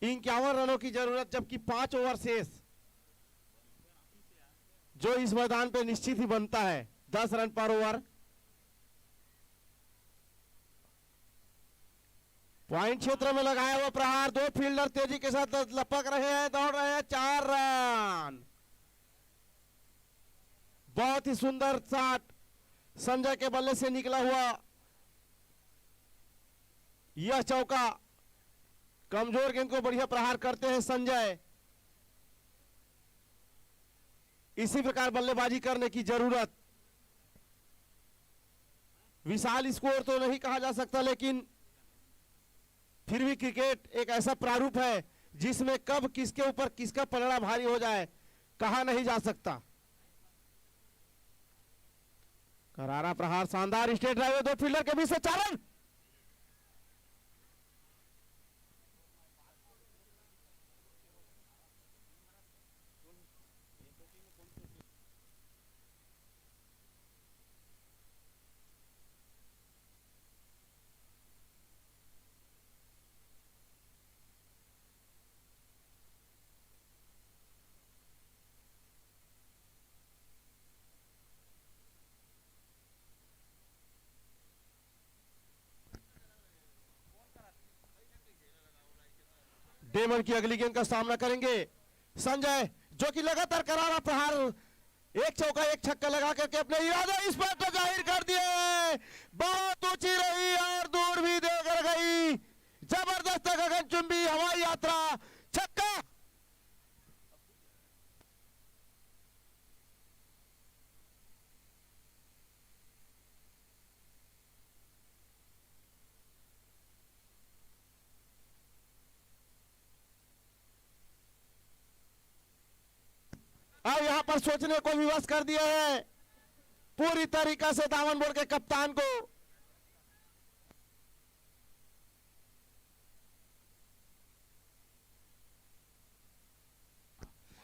51 रनों की जरूरत, जबकि 5 ओवर शेष, जो इस मैदान पे निश्चित ही बनता है। 10 रन पर ओवर। पॉइंट क्षेत्र में लगाया हुआ प्रहार, 2 फील्डर तेजी के साथ लपक रहे हैं, दौड़ रहे हैं। 4 रन। बहुत ही सुंदर शॉट संजय के बल्ले से निकला हुआ यह चौका। कमजोर गेंद को बढ़िया प्रहार करते हैं संजय। इसी प्रकार बल्लेबाजी करने की जरूरत। विशाल स्कोर तो नहीं कहा जा सकता, लेकिन फिर भी क्रिकेट एक ऐसा प्रारूप है जिसमें कब किसके ऊपर किसका पलड़ा भारी हो जाए कहा नहीं जा सकता। करारा प्रहार, शानदार स्ट्रेट ड्राइव, 2 फील्डर के बीच से 4 रन। डेमन की अगली गेंद का सामना करेंगे संजय, जो कि लगातार करारा प्रहार, 1 चौका 1 छक्का लगा करके अपने इरादे इस बात को जाहिर कर दिए। बहुत ऊंची रही और दूर भी देकर गई। जबरदस्त गगनचुंबी हवाई यात्रा, छक्का। अब यहां पर सोचने को विवश कर दिया है पूरी तरीका से दामन बोर्ड के कप्तान को।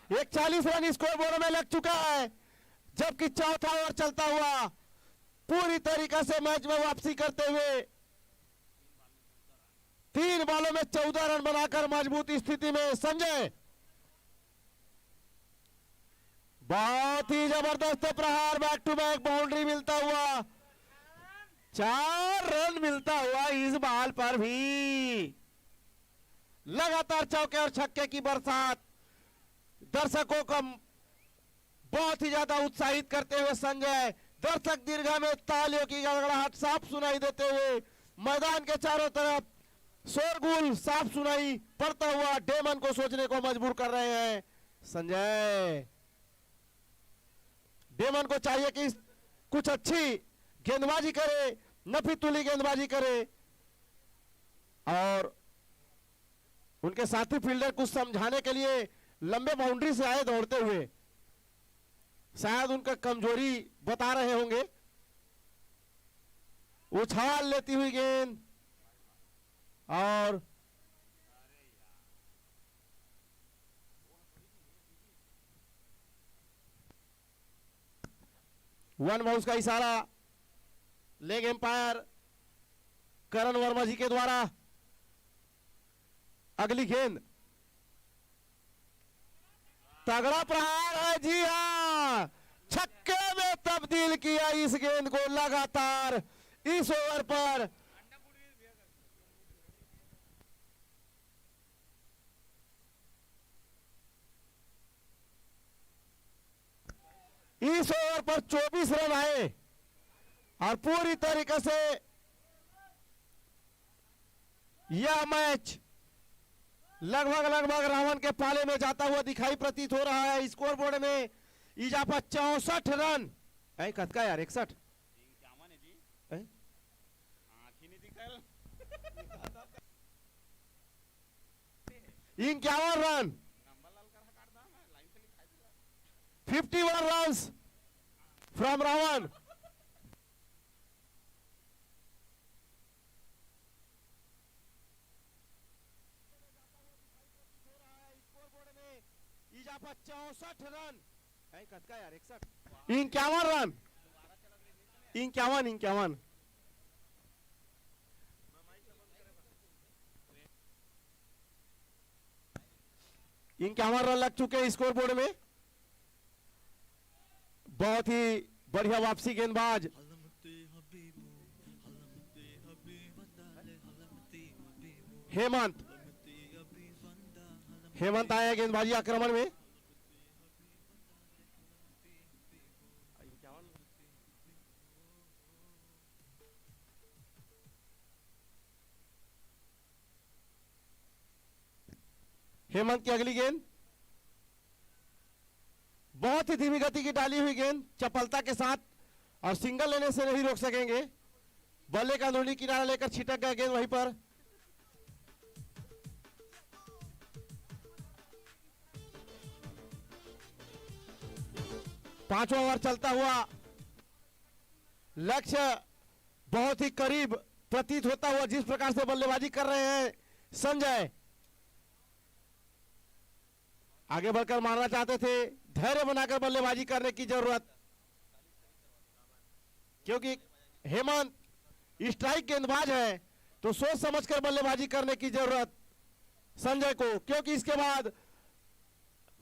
एक 40 रन स्कोर बोर्ड में लग चुका है, जबकि चौथा ओवर चलता हुआ पूरी तरीका से मैच में वापसी करते हुए 3 बॉलों में 14 रन बनाकर मजबूत स्थिति में संजय। बहुत ही जबरदस्त प्रहार, बैक टू बैक बाउंड्री मिलता हुआ, 4 रन मिलता हुआ इस बॉल पर भी। लगातार चौके और छक्के की बरसात दर्शकों को बहुत ही ज्यादा उत्साहित करते हुए संजय दर्शक दीर्घा में तालियों की गड़गड़ाहट साफ सुनाई देते हुए मैदान के चारों तरफ शोरगुल साफ सुनाई पड़ता हुआ डेमन को सोचने को मजबूर कर रहे हैं। संजय, डेमन को चाहिए कि कुछ अच्छी गेंदबाजी करे, नफीतुली गेंदबाजी करे और उनके साथी फील्डर कुछ समझाने के लिए लंबे बाउंड्री से आए दौड़ते हुए, शायद उनका कमजोरी बता रहे होंगे। उछाल लेती हुई गेंद और वन बाउंस का इशारा लेग एम्पायर करण वर्मा जी के द्वारा। अगली गेंद तगड़ा प्रहार है, जी हां, छक्के में तब्दील किया इस गेंद को लगातार इस ओवर पर। इस ओवर पर 24 रन आए और पूरी तरीके से यह मैच लगभग रावण के पाले में जाता हुआ दिखाई प्रतीत हो रहा है। स्कोर बोर्ड में इजाफा 64 रन। कद का यार 61 51 रन, 51 runs from रावण। इजाफा 64 रन, कद का यार 61 51 रन, 51 51 रन लग चुके हैं स्कोर बोर्ड में। बहुत ही बढ़िया वापसी गेंदबाज हेमंत आया गेंदबाजी आक्रमण में। हेमंत की अगली गेंद बहुत ही धीमी गति की डाली हुई गेंद चपलता के साथ और सिंगल लेने से नहीं रोक सकेंगे। बल्ले का अंदरूनी किनारा लेकर छिटक गया गेंद वहीं पर। पांचवा ओवर चलता हुआ लक्ष्य बहुत ही करीब प्रतीत होता हुआ जिस प्रकार से बल्लेबाजी कर रहे हैं संजय, आगे बढ़कर मारना चाहते थे। धैर्य बनाकर बल्लेबाजी करने की जरूरत, क्योंकि हेमंत स्ट्राइक गेंदबाज है तो सोच समझकर बल्लेबाजी करने की जरूरत संजय को, क्योंकि इसके बाद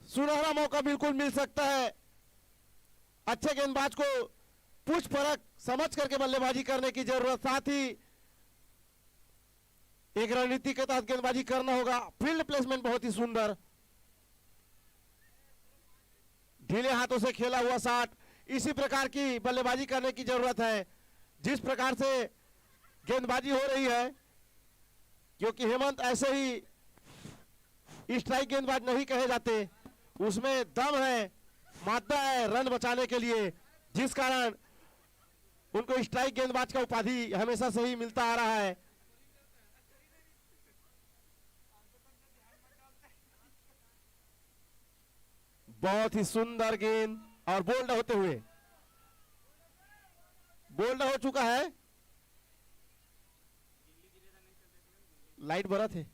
सुनहरा मौका बिल्कुल मिल सकता है। अच्छे गेंदबाज को पूछ परख समझ करके बल्लेबाजी करने की जरूरत, साथ ही एक रणनीति के तहत गेंदबाजी करना होगा। फील्ड प्लेसमेंट बहुत ही सुंदर, ढीले हाथों से खेला हुआ शॉट, इसी प्रकार की बल्लेबाजी करने की जरूरत है जिस प्रकार से गेंदबाजी हो रही है, क्योंकि हेमंत ऐसे ही स्ट्राइक गेंदबाज नहीं कहे जाते, उसमें दम है, मादा है रन बचाने के लिए, जिस कारण उनको स्ट्राइक गेंदबाज का उपाधि हमेशा से ही मिलता आ रहा है। बहुत ही सुंदर गेंद और बोल्ड होते हुए, बोल्ड हो चुका है, लाइट बरत है।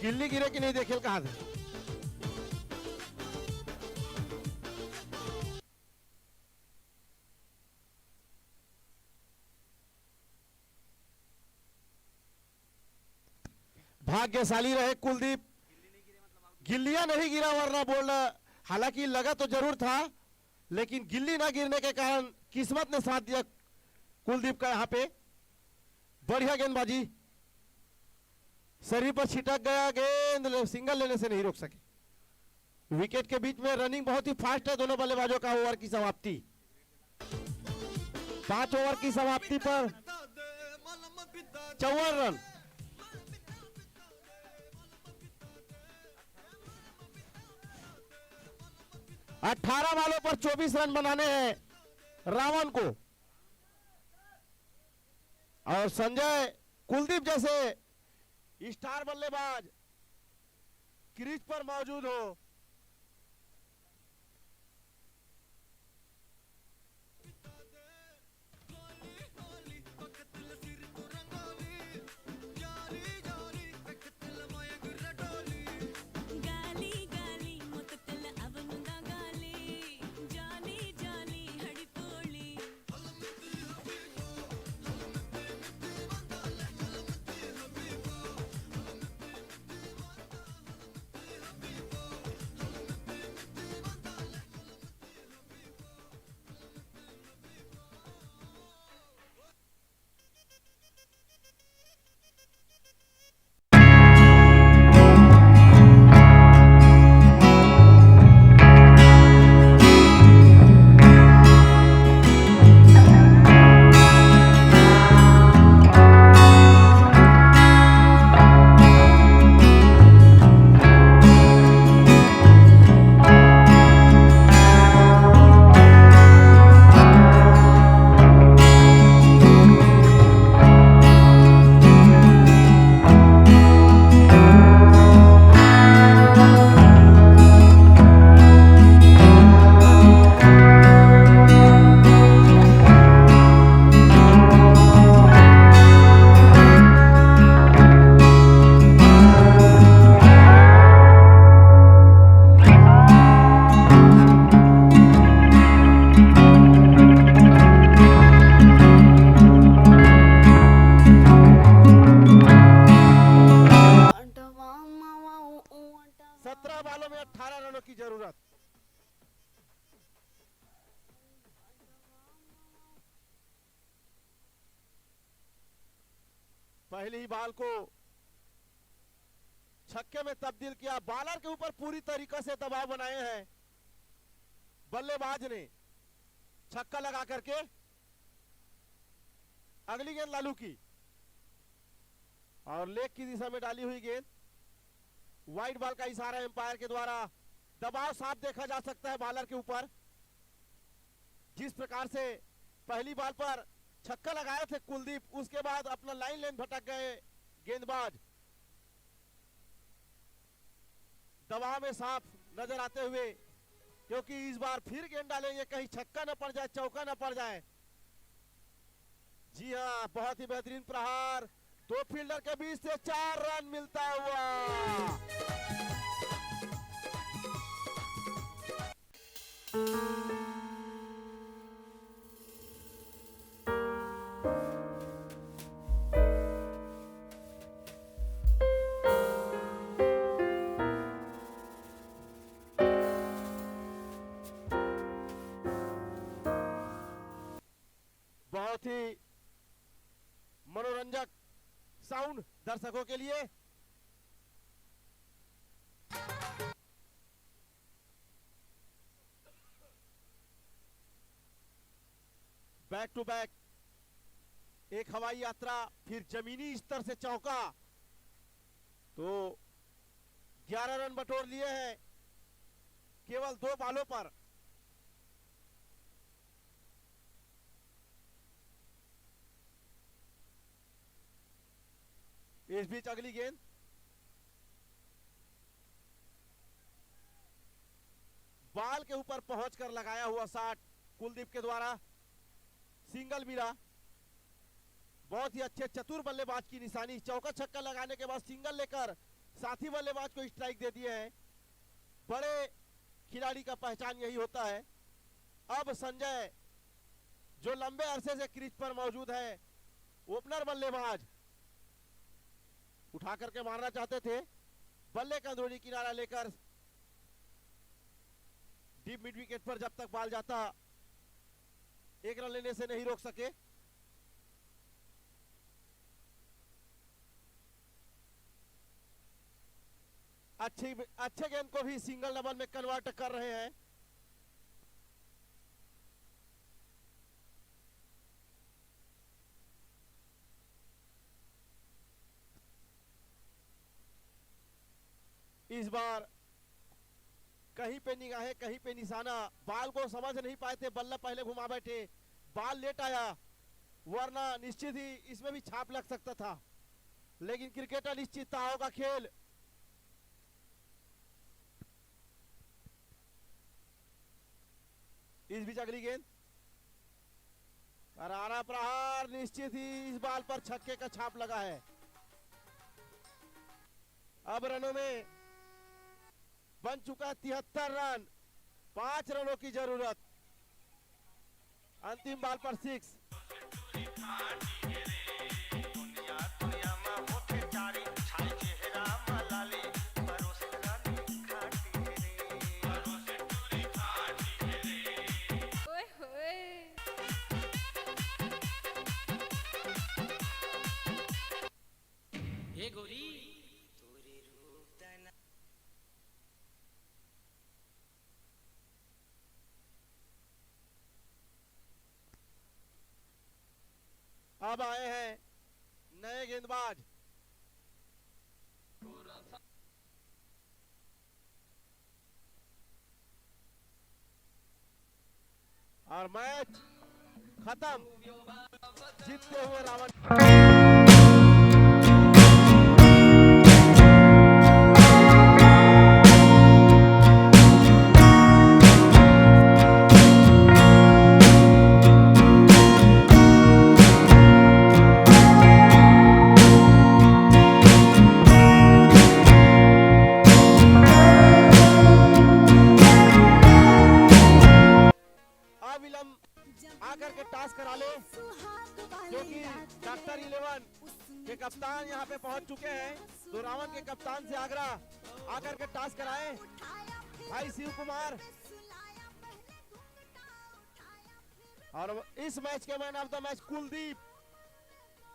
गिल्ली गिरे कि नहीं देखे कहा था। भाग्यशाली रहे कुलदीप, गिल्लियां नहीं गिरा वरना बोल, हालांकि लगा तो जरूर था लेकिन गिल्ली ना गिरने के कारण किस्मत ने साथ दिया कुलदीप का। यहां पे बढ़िया गेंदबाजी, शरीर पर छिटक गया, गेंद सिंगल लेने से नहीं रोक सके। विकेट के बीच में रनिंग बहुत ही फास्ट है दोनों बल्लेबाजों का। ओवर की समाप्ति, 5 ओवर की समाप्ति पर 54 रन। अठारह बालों पर 24 रन बनाने हैं रावण को। और संजय, कुलदीप जैसे स्टार बल्लेबाज क्रीज पर मौजूद हो। पहली ही बॉल को छक्के में तब्दील किया। बॉलर के ऊपर पूरी तरीके से दबाव बनाए हैं बल्लेबाज ने। छक्का लगा करके अगली गेंद लालू की और लेग की दिशा में डाली हुई गेंद। वाइड बॉल का इशारा एम्पायर के द्वारा। दबाव साफ देखा जा सकता है बॉलर के ऊपर। जिस प्रकार से पहली बॉल पर छक्का लगाए थे कुलदीप, उसके बाद अपना लाइन लेन भटक गए गेंदबाज। दबाव में साफ नजर आते हुए, क्योंकि इस बार फिर गेंद डालेंगे, कहीं छक्का न पड़ जाए, चौका न पड़ जाए। जी हां, बहुत ही बेहतरीन प्रहार। दो फील्डर के बीच से 4 रन मिलता हुआ। बहुत ही मनोरंजक साउंड दर्शकों के लिए। बैक टू बैक एक हवाई यात्रा, फिर जमीनी स्तर से चौका। तो 11 रन बटोर लिए हैं केवल 2 बॉलों पर। इस बीच अगली गेंद बॉल के ऊपर पहुंचकर लगाया हुआ शॉट कुलदीप के द्वारा सिंगल मिला। बहुत ही अच्छे चतुर बल्लेबाज की निशानी। चौका छक्का लगाने के बाद सिंगल लेकर साथी बल्लेबाज को स्ट्राइक दे दिए हैं। बड़े खिलाड़ी का पहचान यही होता है। अब संजय जो लंबे अरसे से क्रीज पर मौजूद है, ओपनर बल्लेबाज उठा करके मारना चाहते थे। बल्ले का अंदरूनी किनारा लेकर डीप मिड विकेट पर जब तक बॉल जाता, 1 रन लेने से नहीं रोक सके। अच्छे गेंद को भी सिंगल डबल में कन्वर्ट कर रहे हैं। इस बार कहीं पे निगाहें कहीं पे निशाना, बाल को समझ नहीं पाए थे, बल्ला पहले घुमा बैठे, बाल लेट आया, वरना निश्चित ही इसमें भी छाप लग सकता था, लेकिन क्रिकेटर निश्चितताओं का खेल। इस बीच अगली गेंद, करारा प्रहार, निश्चित ही इस बाल पर छक्के का छाप लगा है। अब रनों में बन चुका 73 रन, 5 रनों की जरूरत। अंतिम बाल पर 6। अब आए हैं नए गेंदबाज। और मैच खत्म, जीतते हुए रावण। आकर के टास्क करा ले, क्योंकि डॉक्टर 11 के कप्तान यहाँ पे पहुंच चुके हैं। तो रावण के कप्तान से आग्रह, आकर के टास्क कराएं भाई शिव कुमार। और इस मैच के man of the match Kuldeep